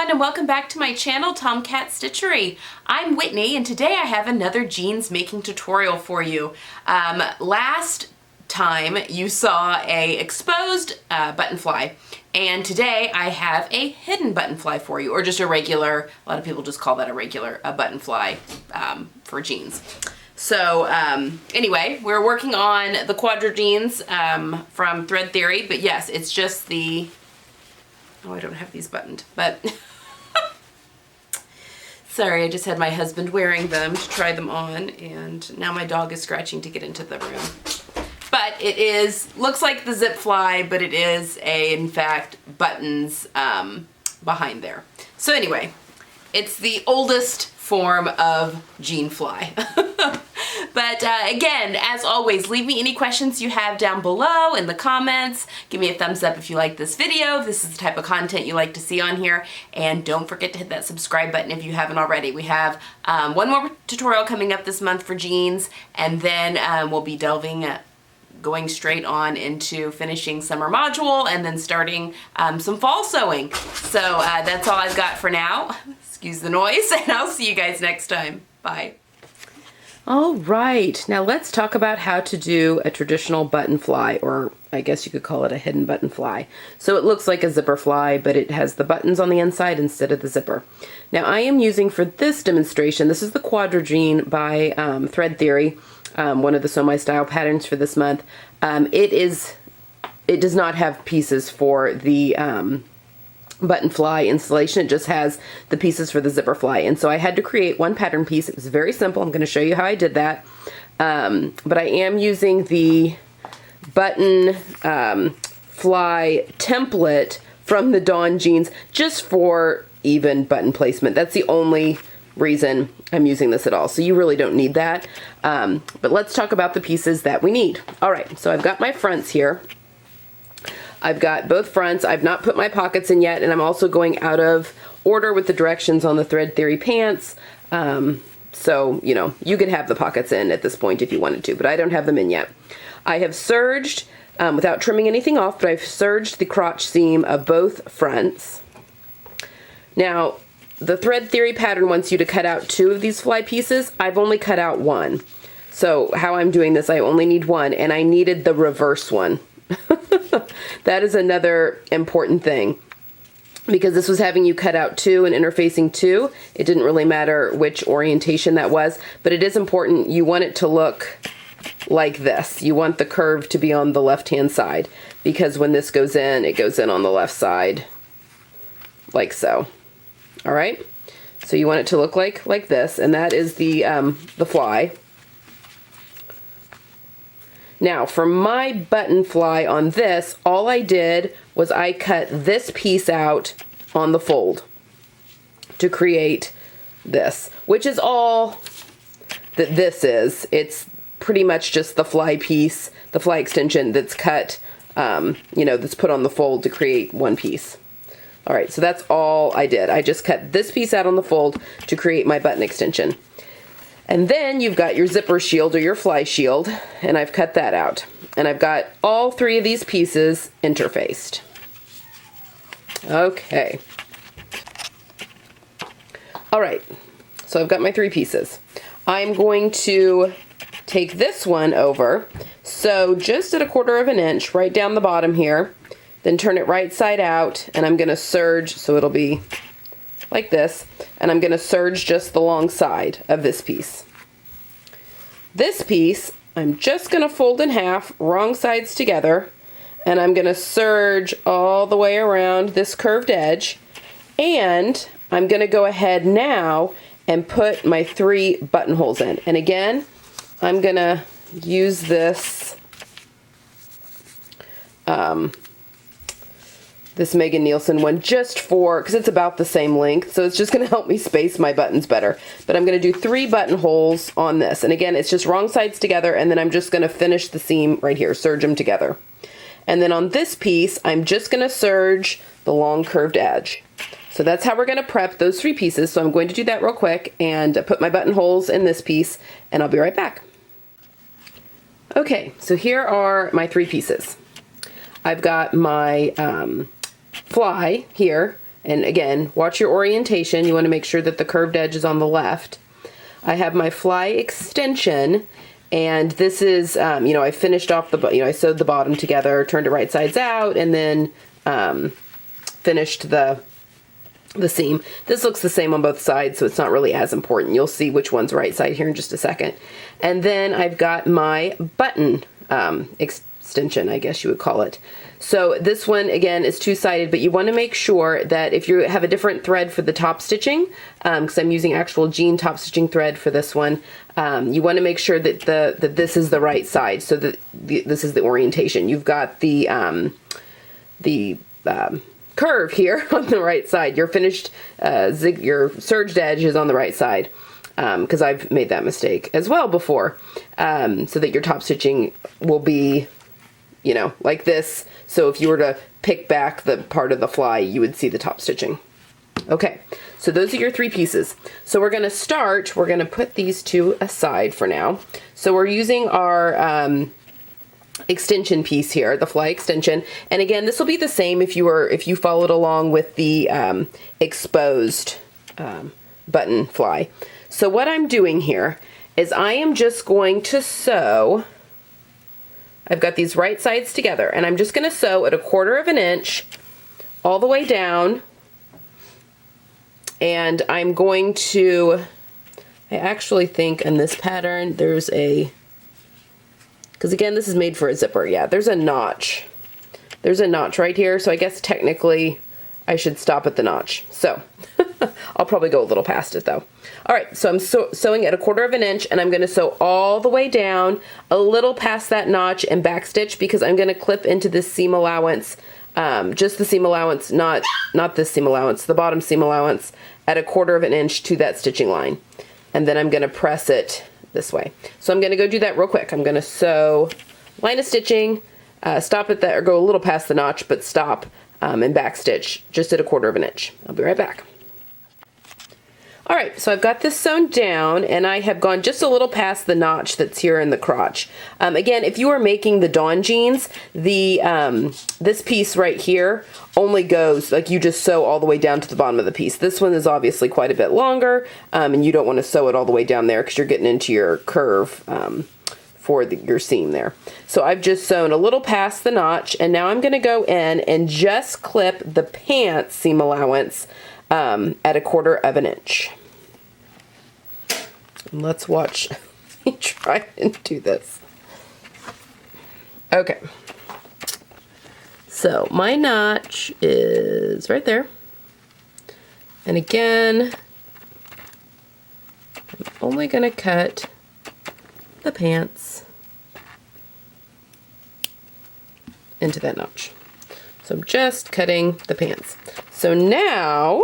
everyone, and welcome back to my channel, Tomcat Stitchery. I'm Whitney, and today I have another jeans making tutorial for you. Last time you saw a exposed button fly, and today I have a hidden button fly for you, or just a regular, a lot of people just call that a regular button fly for jeans. So anyway, we're working on the quadra jeans from Thread Theory, but yes, it's just the, oh, I don't have these buttoned, but sorry, I just had my husband wearing them to try them on, and now my dog is scratching to get into the room. But it is, looks like the zip fly, but it is in fact, buttons behind there. So anyway, it's the oldest form of jean fly. But again, as always, leave me any questions you have down below in the comments. Give me a thumbs up if you like this video, if this is the type of content you like to see on here. And don't forget to hit that subscribe button if you haven't already. We have one more tutorial coming up this month for jeans, and then we'll be going straight on into finishing summer module and then starting some fall sewing. So that's all I've got for now. Excuse the noise, and I'll see you guys next time. Bye. All right, now let's talk about how to do a traditional button fly, or I guess you could call it a hidden button fly. So it looks like a zipper fly, but it has the buttons on the inside instead of the zipper. Now I am using for this demonstration, this is the Quadra Jean by Thread Theory, one of the Sew My Style patterns for this month. It does not have pieces for the button fly installation. It just has the pieces for the zipper fly, and so I had to create one pattern piece. It was very simple. I'm going to show you how I did that, but I am using the button fly template from the Dawn jeans just for even button placement. That's the only reason I'm using this at all, so you really don't need that, but let's talk about the pieces that we need. Alright, so I've got my fronts here. I've got both fronts. I've not put my pockets in yet, and I'm also going out of order with the directions on the Thread Theory pants. So, you know, you could have the pockets in at this point if you wanted to, but I don't have them in yet. I have serged, without trimming anything off, but I've serged the crotch seam of both fronts. Now, the Thread Theory pattern wants you to cut out 2 of these fly pieces. I've only cut out 1. So how I'm doing this, I only need 1, and I needed the reverse one. That is another important thing, because this was having you cut out 2 and interfacing 2. It didn't really matter which orientation that was, but it is important. You want it to look like this. You want the curve to be on the left-hand side, because when this goes in, it goes in on the left side, like so. All right? So you want it to look like this, and that is the fly. Now, for my button fly on this, all I did was I cut this piece out on the fold to create this, which is all that this is. It's pretty much just the fly piece, the fly extension that's cut, you know, that's put on the fold to create one piece. All right, so that's all I did. I just cut this piece out on the fold to create my button extension. And then you've got your zipper shield or your fly shield, and I've cut that out. And I've got all 3 of these pieces interfaced. Okay. All right, so I've got my 3 pieces. I'm going to take this one over, so just at 1/4 of an inch, right down the bottom here, then turn it right side out, and I'm going to serge, so it'll be like this, and I'm going to serge just the long side of this piece. This piece, I'm just going to fold in half, wrong sides together, and I'm going to serge all the way around this curved edge, and I'm going to go ahead now and put my 3 buttonholes in. And again, I'm going to use this this Megan Nielsen one just for, because it's about the same length, so it's just going to help me space my buttons better. But I'm going to do 3 buttonholes on this, and again, it's just wrong sides together, and then I'm just going to finish the seam right here, serge them together. And then on this piece, I'm just going to serge the long curved edge. So that's how we're going to prep those 3 pieces, so I'm going to do that real quick and put my buttonholes in this piece, and I'll be right back. Okay, so here are my 3 pieces. I've got my fly here, And again, watch your orientation. You want to make sure that the curved edge is on the left. I have my fly extension, and this is, you know, I finished off the, you know, I sewed the bottom together, turned it right sides out, and then finished the seam. This looks the same on both sides, so it's not really as important. You'll see which one's right side here in just a second. And then I've got my button extension, I guess you would call it. So this one, again, is two-sided, but you want to make sure that if you have a different thread for the top stitching, because I'm using actual jean top stitching thread for this one, you want to make sure that that this is the right side, so that this is the orientation. You've got the curve here on the right side. Your finished your serged edge is on the right side, because I've made that mistake as well before, so that your top stitching will be, you know, like this. So if you were to pick back the part of the fly, you would see the top stitching. Okay, so those are your three pieces. So we're going to put these two aside for now. So we're using our extension piece here, the fly extension. And again, this will be the same if you followed along with the exposed button fly. So what I'm doing here is I am just going to sew. I've got these right sides together, and I'm just going to sew at 1/4 of an inch all the way down. And I'm going to, I actually think in this pattern there's because again, this is made for a zipper. Yeah, there's a notch. There's a notch right here, so I guess technically I should stop at the notch. So I'll probably go a little past it though. All right, so I'm sewing at 1/4 of an inch, and I'm going to sew all the way down a little past that notch and backstitch, because I'm going to clip into this seam allowance, just the seam allowance, not this seam allowance, the bottom seam allowance, at 1/4 of an inch to that stitching line. And then I'm going to press it this way. So I'm going to go do that real quick. I'm going to sew line of stitching, stop at that, or go a little past the notch, but stop and backstitch just at 1/4 of an inch. I'll be right back. All right, so I've got this sewn down, and I have gone just a little past the notch that's here in the crotch. Again, if you are making the Dawn jeans, this piece right here only goes, like, you just sew all the way down to the bottom of the piece. This one is obviously quite a bit longer, and you don't want to sew it all the way down there because you're getting into your curve for your seam there. So I've just sewn a little past the notch, and now I'm going to go in and just clip the pants seam allowance at 1/4 of an inch. And let's watch me try and do this. Okay. So my notch is right there. And again, I'm only going to cut the pants into that notch. So I'm just cutting the pants. So now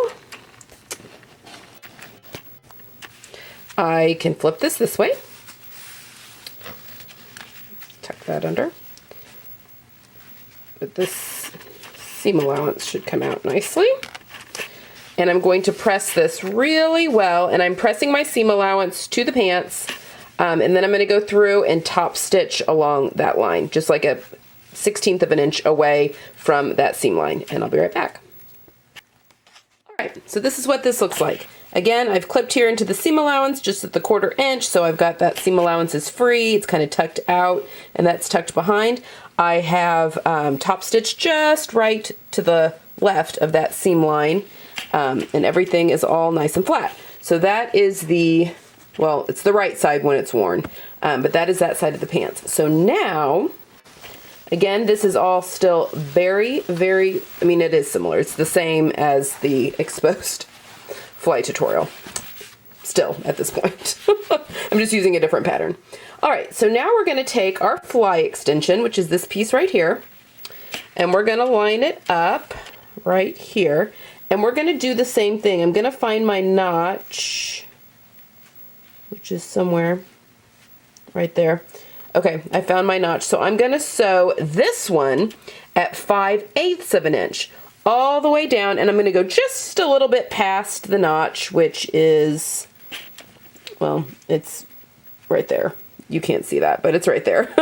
I can flip this way. Tuck that under. But this seam allowance should come out nicely. And I'm going to press this really well, and I'm pressing my seam allowance to the pants, and then I'm going to go through and top stitch along that line, just like a 1/16 of an inch away from that seam line, and I'll be right back. All right, so this is what this looks like. Again, I've clipped here into the seam allowance just at the 1/4 inch, so I've got that seam allowance is free. It's kind of tucked out, and that's tucked behind. I have top stitched just right to the left of that seam line, and everything is all nice and flat. So that is the, well, it's the right side when it's worn, but that is that side of the pants. So now, again, this is all still very, very, I mean, it is similar. It's the same as the exposed fly tutorial still at this point. I'm just using a different pattern. All right, so now we're going to take our fly extension, which is this piece right here, and we're going to line it up right here, and we're going to do the same thing. I'm going to find my notch, which is somewhere right there. Okay, I found my notch. So I'm going to sew this one at 5/8 of an inch all the way down, and I'm going to go just a little bit past the notch, which is, well, it's right there. you can't see that, but it's right there.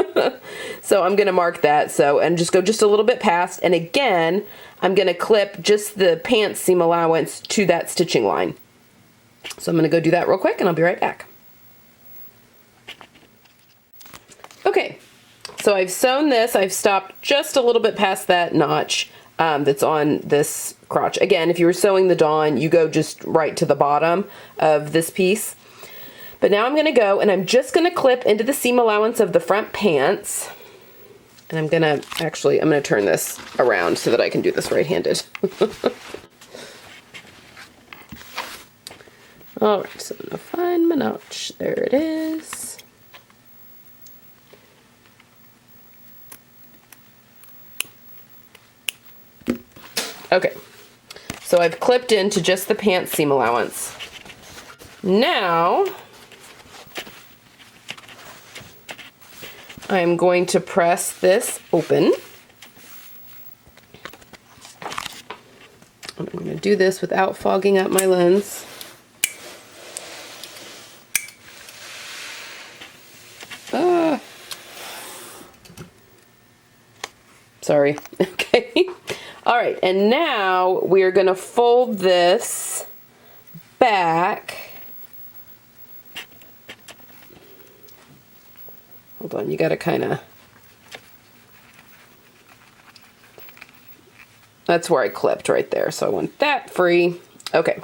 So I'm going to mark that. So, and just go just a little bit past. And again, I'm going to clip just the pants seam allowance to that stitching line. So I'm going to go do that real quick and I'll be right back. Okay, so I've sewn this. I've stopped just a little bit past that notch that's on this crotch. Again, if you were sewing the dawn, you go just right to the bottom of this piece. But now I'm going to go and I'm just going to clip into the seam allowance of the front pants. And I'm going to turn this around so that I can do this right-handed. All right, so I'm going to find my notch. There it is. Okay, so I've clipped into just the pants seam allowance. Now, I'm going to press this open. I'm going to do this without fogging up my lens. Sorry. Okay. All right, and now we are going to fold this back. Hold on, you got to kind of... That's where I clipped right there, so I want that free. Okay.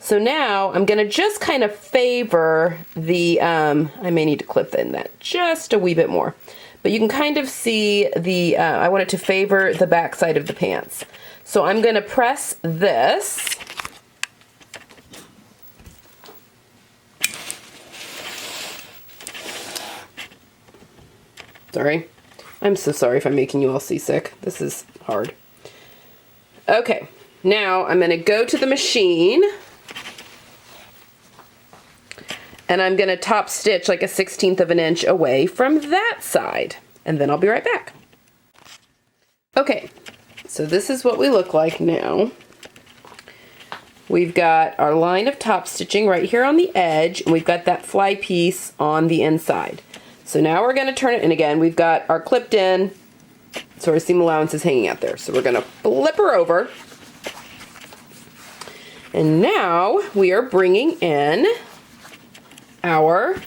So now I'm going to just kind of favor the, I may need to clip in that just a wee bit more. But you can kind of see the, I want it to favor the back side of the pants. So I'm going to press this. Sorry. I'm so sorry if I'm making you all seasick. This is hard. Okay. Now I'm going to go to the machine. And I'm going to top stitch like a 1/16 of an inch away from that side. And then I'll be right back. Okay, so this is what we look like now. We've got our line of top stitching right here on the edge, and we've got that fly piece on the inside. So now we're going to turn it, and again, we've got our clipped in, so our seam allowance is hanging out there. So we're going to flip her over. And now we are bringing in our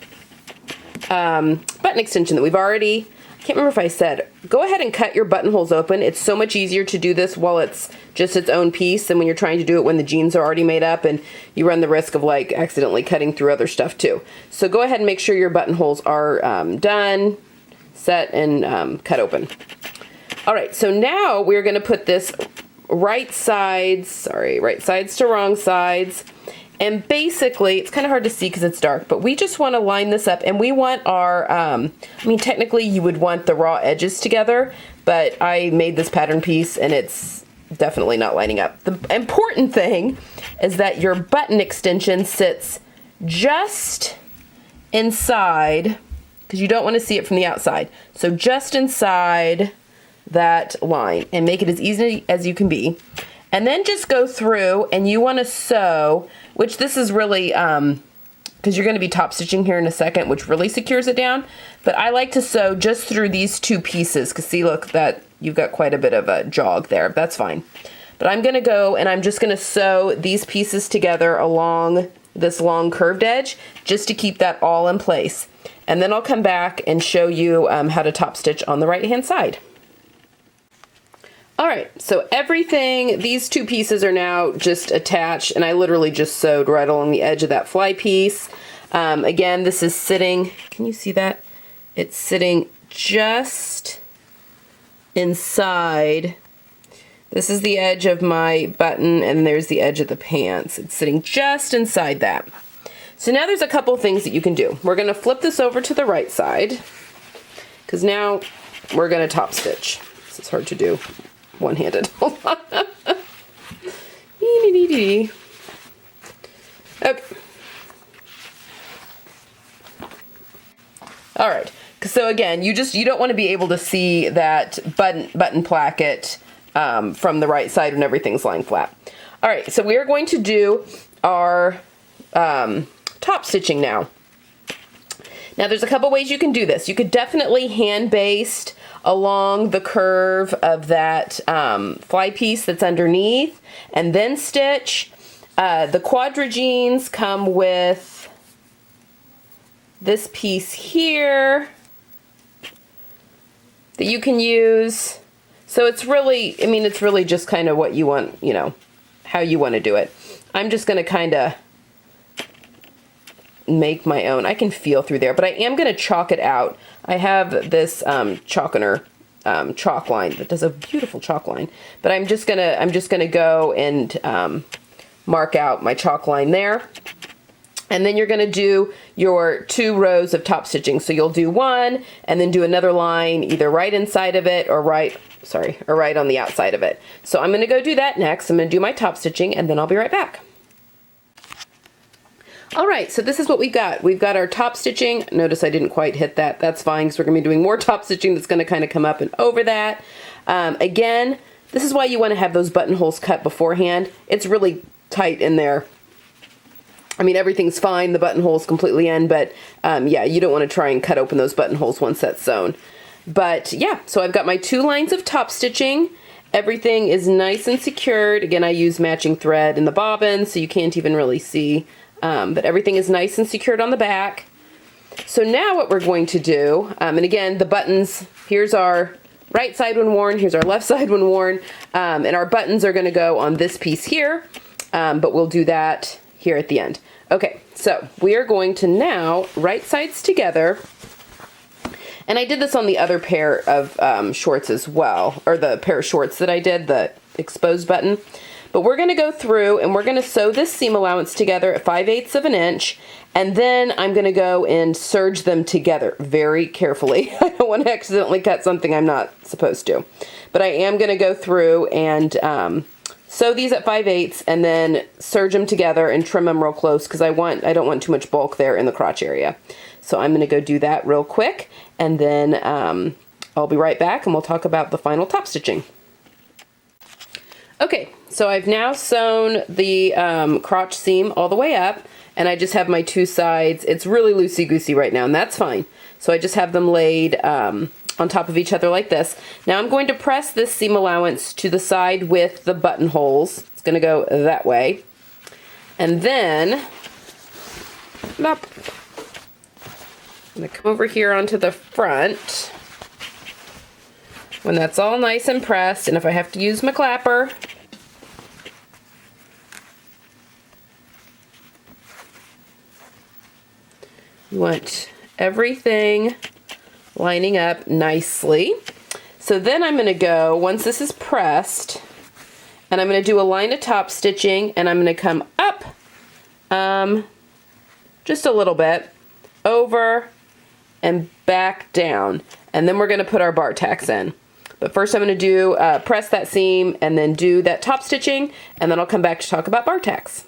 button extension that we've already, I can't remember if I said, go ahead and cut your buttonholes open. It's so much easier to do this while it's just its own piece than when you're trying to do it when the jeans are already made up and you run the risk of like accidentally cutting through other stuff too. So go ahead and make sure your buttonholes are done, set, and cut open. All right, so now we're going to put this right sides to wrong sides. And basically, it's kind of hard to see because it's dark, but we just want to line this up, and we want our, I mean, technically you would want the raw edges together, but I made this pattern piece and it's definitely not lining up. The important thing is that your button extension sits just inside, because you don't want to see it from the outside. So just inside that line, and make it as easy as you can be. And then just go through, and you want to sew, which this is really, because you're going to be top stitching here in a second, which really secures it down. But I like to sew just through these two pieces, because see, look, that you've got quite a bit of a jog there. That's fine. But I'm going to go, and I'm just going to sew these pieces together along this long curved edge, just to keep that all in place. And then I'll come back and show you how to top stitch on the right-hand side. All right, so everything, these two pieces are now just attached, and I literally just sewed right along the edge of that fly piece. Again, this is sitting, can you see that? It's sitting just inside. This is the edge of my button, and there's the edge of the pants. It's sitting just inside that. So now there's a couple things that you can do. We're going to flip this over to the right side, because now we're going to top stitch. This is hard to do one-handed. Hold on. Okay. All right. So again, you don't want to be able to see that button placket from the right side when everything's lying flat. All right. So we are going to do our top stitching now. Now there's a couple ways you can do this. You could definitely hand baste along the curve of that fly piece that's underneath and then stitch. The quadrigines come with this piece here that you can use. So it's really, I mean, it's really just kind of what you want, you know, how you want to do it. I'm just going to kind of make my own. I can feel through there, but I am going to chalk it out. I have this chalkener chalk line that does a beautiful chalk line, but I'm just gonna go and mark out my chalk line there. And then you're gonna do your 2 rows of top stitching. So you'll do one and then do another line either right inside of it or right on the outside of it. So I'm gonna go do that next. I'm gonna do my top stitching and then I'll be right back. All right, so this is what we've got. We've got our top stitching. Notice I didn't quite hit that. That's fine because we're gonna be doing more top stitching that's gonna kind of come up and over that. Again, this is why you wanna have those buttonholes cut beforehand. It's really tight in there. I mean, everything's fine, the buttonhole's completely in, but yeah, you don't wanna try and cut open those buttonholes once that's sewn. But yeah, so I've got my 2 lines of top stitching. Everything is nice and secured. Again, I use matching thread in the bobbin, so you can't even really see. But everything is nice and secured on the back. So now what we're going to do, and again, the buttons, here's our right side when worn, here's our left side when worn, and our buttons are going to go on this piece here, but we'll do that here at the end. Okay, so we are going to now right sides together, and I did this on the other pair of shorts as well, or the pair of shorts that I did, the exposed button. But we're going to go through and we're going to sew this seam allowance together at 5/8 of an inch, and then I'm going to go and serge them together very carefully. I don't want to accidentally cut something I'm not supposed to. But I am going to go through and sew these at 5/8 and then serge them together and trim them real close because I don't want too much bulk there in the crotch area. So I'm going to go do that real quick, and then I'll be right back and we'll talk about the final top stitching. Okay, so I've now sewn the crotch seam all the way up, and I just have my 2 sides. It's really loosey-goosey right now, and that's fine. So I just have them laid on top of each other like this. Now I'm going to press this seam allowance to the side with the buttonholes. It's going to go that way. And then, I'm going to come over here onto the front. When that's all nice and pressed, and if I have to use my clapper, you want everything lining up nicely. So then I'm going to go, once this is pressed, and I'm going to do a line of top stitching, and I'm going to come up just a little bit, over, and back down. And then we're going to put our bar tacks in. But first I'm going to do press that seam and then do that top stitching, and then I'll come back to talk about bar tacks.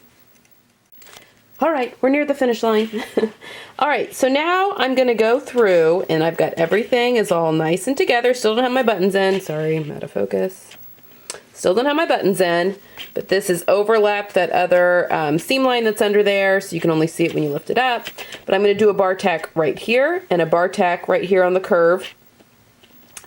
All right, we're near the finish line. All right, so now I'm going to go through, and I've got everything is all nice and together. Still don't have my buttons in. Sorry, I'm out of focus. Still don't have my buttons in, but this is overlapped that other seam line that's under there, so you can only see it when you lift it up. But I'm going to do a bar tack right here and a bar tack right here on the curve.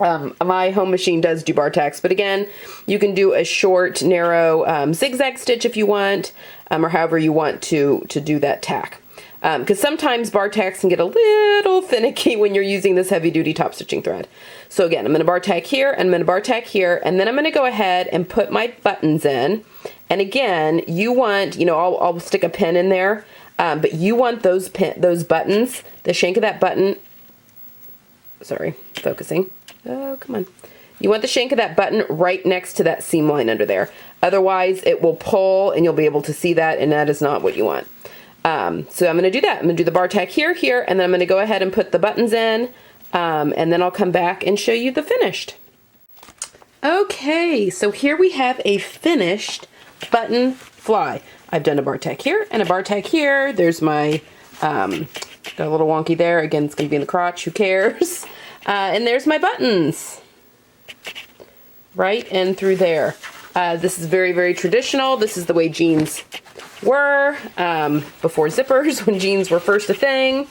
My home machine does do bar tacks, but again, you can do a short, narrow zigzag stitch if you want, or however you want to do that tack. Because sometimes bar tacks can get a little finicky when you're using this heavy-duty top stitching thread. So again, I'm going to bar tack here, and I'm going to bar tack here, and then I'm going to go ahead and put my buttons in. And again, you want, you know, I'll stick a pin in there, but you want those buttons, the shank of that button. Sorry, focusing. Oh, come on. You want the shank of that button right next to that seam line under there. Otherwise, it will pull and you'll be able to see that, and that is not what you want. So I'm going to do that. I'm going to do the bar tack here, and then I'm going to go ahead and put the buttons in, and then I'll come back and show you the finished. Okay, so here we have a finished button fly. I've done a bar tack here and a bar tack here. There's my, got a little wonky there. Again, it's going to be in the crotch. Who cares? And there's my buttons. Right in through there. This is very, very traditional. This is the way jeans were before zippers, when jeans were first a thing.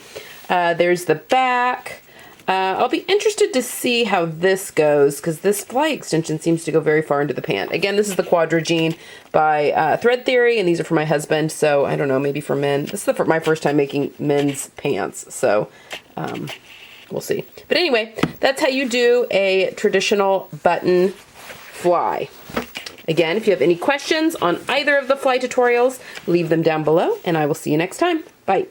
There's the back. I'll be interested to see how this goes because this fly extension seems to go very far into the pant. Again, this is the Quadra by Thread Theory, and these are for my husband, so I don't know, maybe for men. This is my first time making men's pants, so we'll see. But anyway, that's how you do a traditional button fly. Again, if you have any questions on either of the fly tutorials, leave them down below, and I will see you next time. Bye.